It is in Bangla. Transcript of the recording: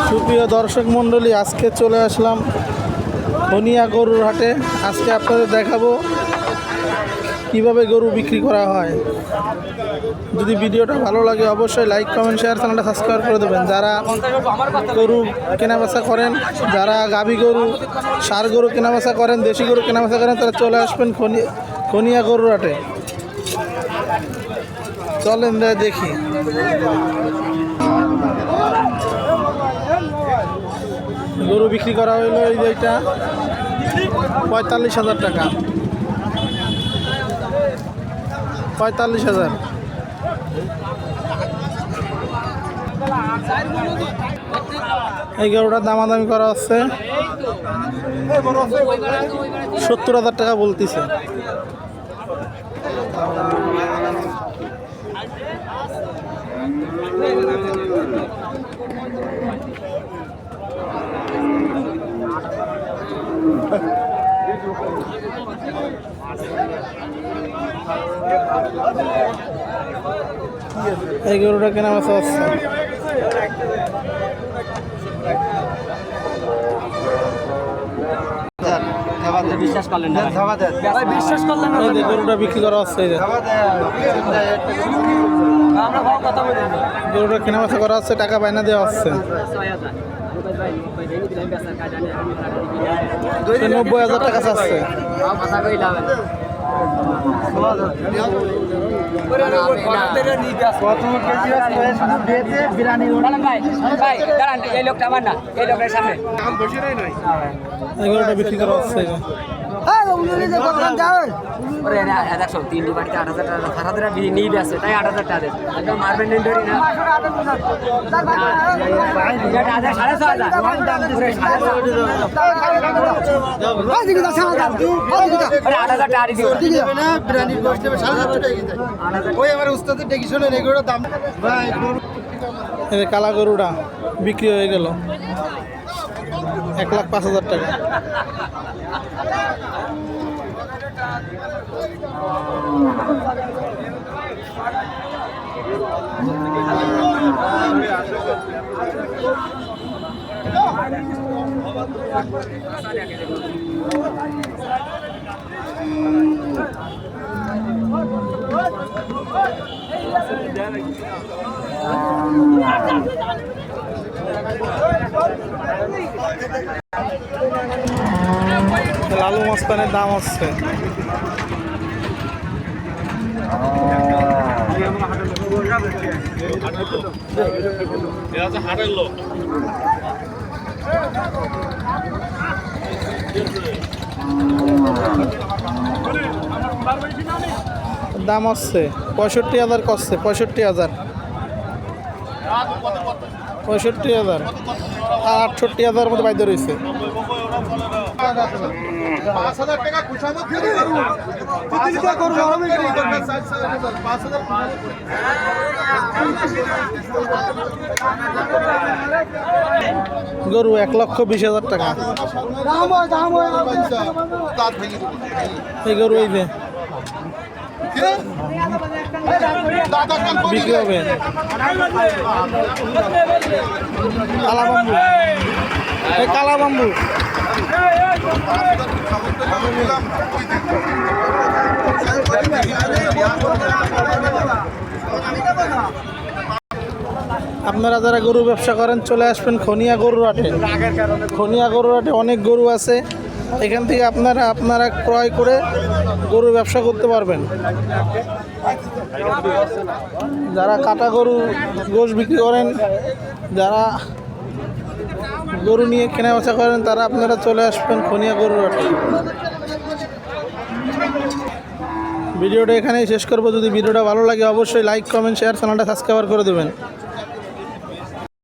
সুপ্রিয় দর্শক মণ্ডলী, আজকে চলে আসলাম খনিয়া গরুর হাটে। আজকে আপনাদের দেখাবো কিভাবে গরু বিক্রি করা হয়। যদি ভিডিওটা ভালো লাগে অবশ্যই লাইক, কমেন্ট, শেয়ার, চ্যানেলটা সাবস্ক্রাইব করে দেবেন। যারা গরু কেনাবেচা করেন, যারা গাভী গরু, ষাঁড় গরু কেনাবেচা করেন, দেশি গরু কেনাবেচা করেন, তারা চলে আসবেন খনিয়া গরুর হাটে। চলেন দেখি। গরু বিক্রি করা হইলো এই যে এটা 45,000 টাকা। 45,000। এই গরুটার দামাদামি করা হচ্ছে 70,000 টাকা বলতেছে। এই গরুটা কেনা বেচা হচ্ছে। বিশ্বাস করলেন না, বিশ্বাস করলেন না। এই গরুটা বিক্রি করা হচ্ছে। গরুটা কেনা বেচা করা হচ্ছে, টাকা বায়না দেওয়া হচ্ছে। 90,000 টাকা চাচ্ছে। এই গরুটা বিক্রি করা হচ্ছে। তিনটি বাড়িতে 8,000 টাকা সারাদিন নিয়ে আছে, তাই 8,000 টাকা একদম মারবেন ধরি না। 8,000 টাকা কালা গরুটা বিক্রি হয়ে গেল 1,05,000 টাকা। লালু মস্তানের দাম হচ্ছে দাম হচ্ছে 65,000 করছে। 65,000 65,000 আর 68,000 মধ্যে বাইদ্য রয়েছে। গরু 1,20,000 টাকা। এই গরু এই যে বিক্রি হবে। কালা বাম্বু, এই কালা বাম্বু। আপনারা যারা গরু ব্যবসা করেন চলে আসবেন খনিয়া গরুর হাটে। খনিয়া গরুর হাটে অনেক গরু আছে, এখান থেকে আপনারা ক্রয় করে গরু ব্যবসা করতে পারবেন। যারা কাটা গরু গোশ বিক্রি করেন, যারা গরু নিয়ে কেনাবেচা করেন, তারা আপনারা চলে আসবেন খনিয়া গরুর হাটে। ভিডিওটা এখানেই শেষ করবো। যদি ভিডিওটা ভালো লাগে অবশ্যই লাইক, কমেন্ট, শেয়ার, চ্যানেলটা সাবস্ক্রাইব করে দেবেন।